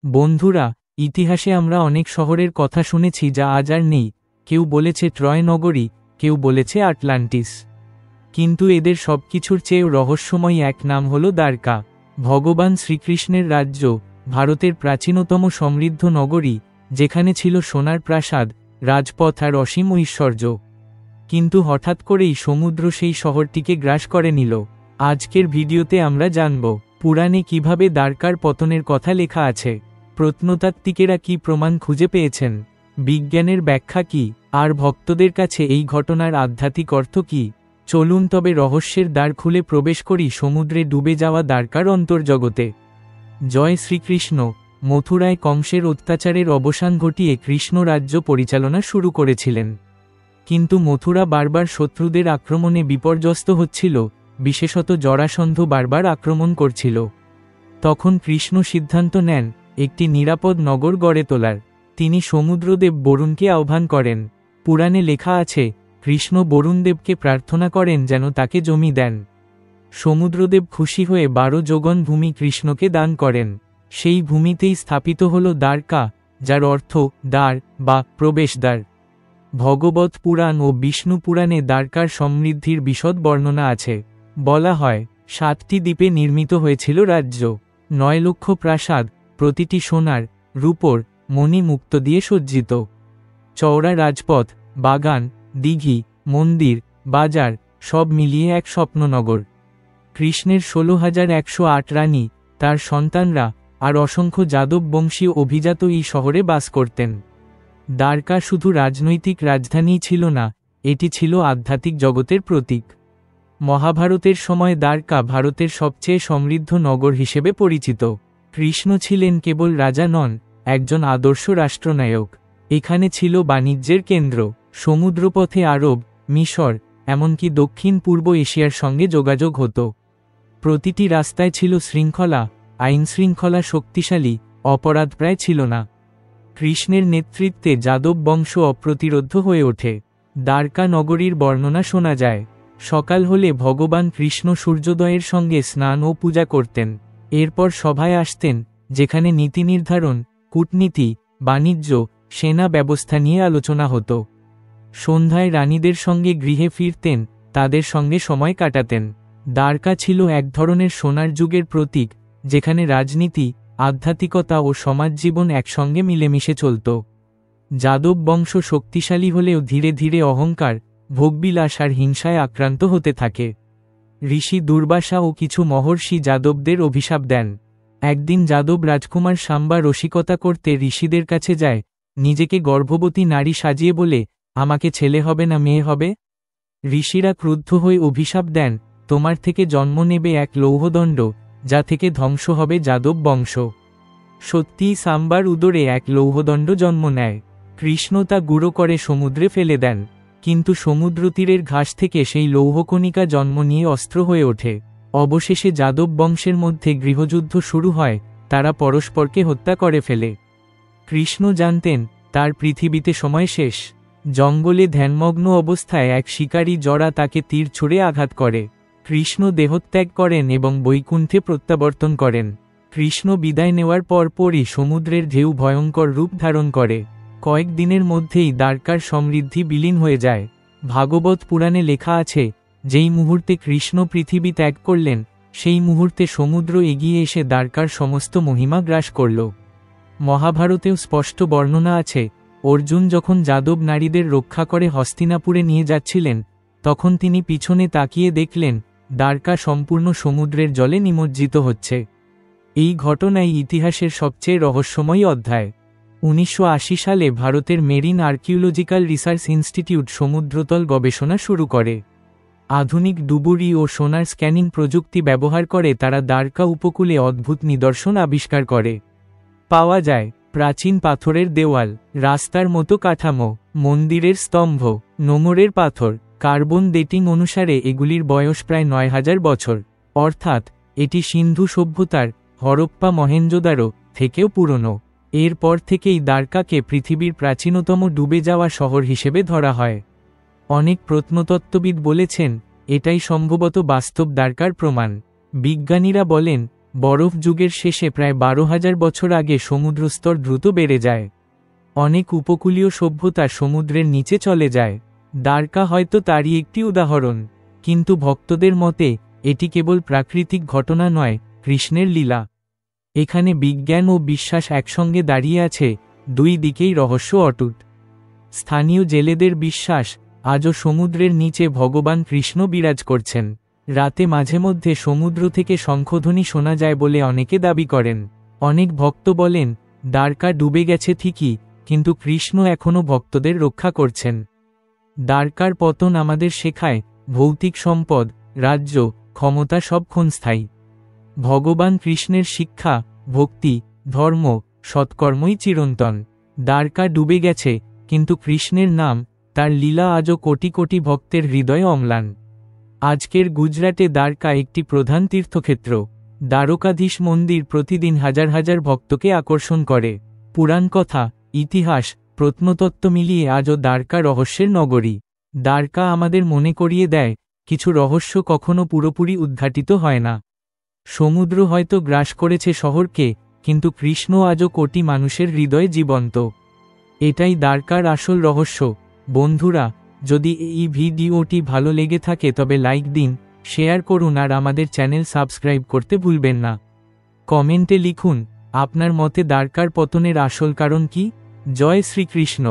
বন্ধুরা, ইতিহাসে আমরা অনেক শহরের কথা শুনেছি যা আজ আর নেই। কেউ বলেছে ট্রয় নগরী, কেউ বলেছে আটলান্টিস। কিন্তু এদের সবকিছুর চেয়েও রহস্যময় এক নাম হল দ্বারকা। ভগবান শ্রীকৃষ্ণের রাজ্য, ভারতের প্রাচীনতম সমৃদ্ধ নগরী, যেখানে ছিল সোনার প্রাসাদ, রাজপথ আর অসীম ঐশ্বর্য। কিন্তু হঠাৎ করেই সমুদ্র সেই শহরটিকে গ্রাস করে নিল। আজকের ভিডিওতে আমরা জানব পুরাণে কিভাবে দ্বারকার পতনের কথা লেখা আছে, প্রত্নতাত্ত্বিকেরা কি প্রমাণ খুঁজে পেয়েছেন, বিজ্ঞানের ব্যাখ্যা কি, আর ভক্তদের কাছে এই ঘটনার আধ্যাত্মিক অর্থ কি। চলুন তবে রহস্যের দ্বার খুলে প্রবেশ করি সমুদ্রে ডুবে যাওয়া দ্বারকার অন্তর্জগতে। জয় শ্রীকৃষ্ণ। মথুরায় কংসের অত্যাচারের অবসান ঘটিয়ে কৃষ্ণ রাজ্য পরিচালনা শুরু করেছিলেন। কিন্তু মথুরা বারবার শত্রুদের আক্রমণে বিপর্যস্ত হচ্ছিল, বিশেষত জরাসন্ধ বারবার আক্রমণ করছিল। তখন কৃষ্ণ সিদ্ধান্ত নেন একটি নিরাপদ নগর গড়ে তোলার। তিনি সমুদ্রদেব বরুণকে আহ্বান করেন। পুরাণে লেখা আছে, কৃষ্ণ বরুণদেবকে প্রার্থনা করেন যেন তাকে জমি দেন। সমুদ্রদেব খুশি হয়ে 12 যোগন ভূমি কৃষ্ণকে দান করেন। সেই ভূমিতেই স্থাপিত হল দ্বারকা, যার অর্থ দ্বার বা প্রবেশদ্বার। ভগবত পুরাণ ও বিষ্ণু পুরাণে দ্বারকার সমৃদ্ধির বিশদ বর্ণনা আছে। বলা হয় 7টি দ্বীপে নির্মিত হয়েছিল রাজ্য, 9 লক্ষ প্রাসাদ, প্রতিটি সোনার, রূপোর, মণি মুক্ত দিয়ে সজ্জিত। চওড়া রাজপথ, বাগান, দিঘি, মন্দির, বাজার, সব মিলিয়ে এক স্বপ্ননগর। কৃষ্ণের 16,108 রানী, তার সন্তানরা আর অসংখ্য যাদব বংশীয় অভিজাত এই শহরে বাস করতেন। দ্বারকা শুধু রাজনৈতিক রাজধানীই ছিল না, এটি ছিল আধ্যাত্মিক জগতের প্রতীক। মহাভারতের সময় দ্বারকা ভারতের সবচেয়ে সমৃদ্ধ নগর হিসেবে পরিচিত। কৃষ্ণ ছিলেন কেবল রাজা নন, একজন আদর্শ রাষ্ট্রনায়ক। এখানে ছিল বাণিজ্যের কেন্দ্র, সমুদ্রপথে আরব, মিশর, এমনকি দক্ষিণ পূর্ব এশিয়ার সঙ্গে যোগাযোগ হতো। প্রতিটি রাস্তায় ছিল শৃঙ্খলা, আইনশৃঙ্খলা শক্তিশালী, অপরাধ প্রায় ছিল না। কৃষ্ণের নেতৃত্বে যাদব বংশ অপ্রতিরোধ্য হয়ে ওঠে। দ্বারকা নগরীর বর্ণনা শোনা যায়, সকাল হলে ভগবান কৃষ্ণ সূর্যোদয়ের সঙ্গে স্নান ও পূজা করতেন। এরপর সভায় আসতেন, যেখানে নীতি নির্ধারণ, কূটনীতি, বাণিজ্য, সেনা ব্যবস্থা নিয়ে আলোচনা হতো। সন্ধ্যায় রানীদের সঙ্গে গৃহে ফিরতেন, তাদের সঙ্গে সময় কাটাতেন। দ্বারকা ছিল এক ধরনের সোনার যুগের প্রতীক, যেখানে রাজনীতি, আধ্যাত্মিকতা ও সমাজজীবন একসঙ্গে মিলেমিশে চলত। যাদব বংশ শক্তিশালী হলেও ধীরে ধীরে অহংকার, ভোগবিলাস আর হিংসায় আক্রান্ত হতে থাকে। ঋষি দুর্বাসা ও কিছু মহর্ষি যাদবদের অভিশাপ দেন। একদিন যাদব রাজকুমার সাম্বা রসিকতা করতে ঋষিদের কাছে যায়, নিজেকে গর্ভবতী নারী সাজিয়ে বলে, আমাকে ছেলে হবে না মেয়ে হবে। ঋষিরা ক্রুদ্ধ হয়ে অভিশাপ দেন, তোমার থেকে জন্ম নেবে এক লৌহদণ্ড, যা থেকে ধ্বংস হবে যাদব বংশ। সত্যিই সাম্বার উদরে এক লৌহদণ্ড জন্ম নেয়। কৃষ্ণ তা গুঁড়ো করে সমুদ্রে ফেলে দেন, কিন্তু সমুদ্র তীরের ঘাস থেকে সেই লৌহকণিকা জন্ম নিয়ে অস্ত্র হয়ে ওঠে। অবশেষে যাদব বংশের মধ্যে গৃহযুদ্ধ শুরু হয়, তারা পরস্পরকে হত্যা করে ফেলে। কৃষ্ণ জানতেন তার পৃথিবীতে সময় শেষ। জঙ্গলে ধ্যানমগ্ন অবস্থায় এক শিকারী জরা তাকে তীর ছুঁড়ে আঘাত করে। কৃষ্ণ দেহত্যাগ করেন এবং বৈকুণ্ঠে প্রত্যাবর্তন করেন। কৃষ্ণ বিদায় নেওয়ার পরপরই সমুদ্রের ঢেউ ভয়ঙ্কর রূপ ধারণ করে। কয়েক দিনের মধ্যেই দ্বারকার সমৃদ্ধি বিলীন হয়ে যায়। ভাগবত পুরাণে লেখা আছে, যেই মুহূর্তে কৃষ্ণ পৃথিবী ত্যাগ করলেন, সেই মুহূর্তে সমুদ্র এগিয়ে এসে দ্বারকার সমস্ত মহিমা গ্রাস করল। মহাভারতেও স্পষ্ট বর্ণনা আছে, অর্জুন যখন যাদব নারীদের রক্ষা করে হস্তিনাপুরে নিয়ে যাচ্ছিলেন, তখন তিনি পিছনে তাকিয়ে দেখলেন দ্বারকা সম্পূর্ণ সমুদ্রের জলে নিমজ্জিত হচ্ছে। এই ঘটনাই ইতিহাসের সবচেয়ে রহস্যময় অধ্যায়। 1980 সালে ভারতের মেরিন আর্কিওলজিক্যাল রিসার্চ ইনস্টিটিউট সমুদ্রতল গবেষণা শুরু করে। আধুনিক ডুবুরি ও সোনার স্ক্যানিং প্রযুক্তি ব্যবহার করে তারা দ্বারকা উপকূলে অদ্ভুত নিদর্শন আবিষ্কার করে। পাওয়া যায় প্রাচীন পাথরের দেওয়াল, রাস্তার মতো কাঠামো, মন্দিরের স্তম্ভ, নোঙরের পাথর। কার্বন ডেটিং অনুসারে এগুলির বয়স প্রায় 9000 বছর, অর্থাৎ এটি সিন্ধু সভ্যতার, হরপ্পা মহেঞ্জোদারো থেকেও পুরনো। এরপর থেকেই দ্বারকাকে পৃথিবীর প্রাচীনতম ডুবে যাওয়া শহর হিসেবে ধরা হয়। অনেক প্রত্নতত্ত্ববিদ বলেছেন, এটাই সম্ভবত বাস্তব দ্বারকার প্রমাণ। বিজ্ঞানীরা বলেন, বরফ যুগের শেষে প্রায় 12,000 বছর আগে সমুদ্রস্তর দ্রুত বেড়ে যায়। অনেক উপকূলীয় সভ্যতা সমুদ্রের নিচে চলে যায়। দ্বারকা হয়তো তারই একটি উদাহরণ, কিন্তু ভক্তদের মতে এটি কেবল প্রাকৃতিক ঘটনা নয়, কৃষ্ণের লীলা। এখানে বিজ্ঞান ও বিশ্বাস একসঙ্গে দাঁড়িয়ে আছে, দুই দিকেই রহস্য অটুট। স্থানীয় জেলেদের বিশ্বাস, আজও সমুদ্রের নিচে ভগবান কৃষ্ণ বিরাজ করছেন। রাতে মাঝে মধ্যে সমুদ্র থেকে শঙ্খধ্বনি শোনা যায় বলে অনেকে দাবি করেন। অনেক ভক্ত বলেন, দ্বারকা ডুবে গেছে ঠিকই, কিন্তু কৃষ্ণ এখনও ভক্তদের রক্ষা করছেন। দ্বারকার পতন আমাদের শেখায়, ভৌতিক সম্পদ, রাজ্য, ক্ষমতা সব ক্ষণস্থায়ী। ভগবান কৃষ্ণের শিক্ষা, ভক্তি, ধর্ম, সৎকর্মই চিরন্তন। দ্বারকা ডুবে গেছে, কিন্তু কৃষ্ণের নাম, তার লীলা আজও কোটি কোটি ভক্তের হৃদয়ে অম্লান। আজকের গুজরাটে দ্বারকা একটি প্রধান তীর্থক্ষেত্র। দ্বারকাধীশ মন্দির প্রতিদিন হাজার হাজার ভক্তকে আকর্ষণ করে। পুরাণ কথা, ইতিহাস, প্রত্নতত্ত্ব মিলিয়ে আজও দ্বারকা রহস্যের নগরী। দ্বারকা আমাদের মনে করিয়ে দেয়, কিছু রহস্য কখনো পুরোপুরি উদ্ঘাটিত হয় না। সমুদ্র হয়তো গ্রাস করেছে শহরকে, কিন্তু কৃষ্ণ আজও কোটি মানুষের হৃদয়ে জীবন্ত। এটাই দ্বারকার আসল রহস্য। বন্ধুরা, যদি এই ভিডিওটি ভালো লেগে থাকে তবে লাইক দিন, শেয়ার করুন আর আমাদের চ্যানেল সাবস্ক্রাইব করতে ভুলবেন না। কমেন্টে লিখুন, আপনার মতে দ্বারকার পতনের আসল কারণ কি? জয় শ্রীকৃষ্ণ।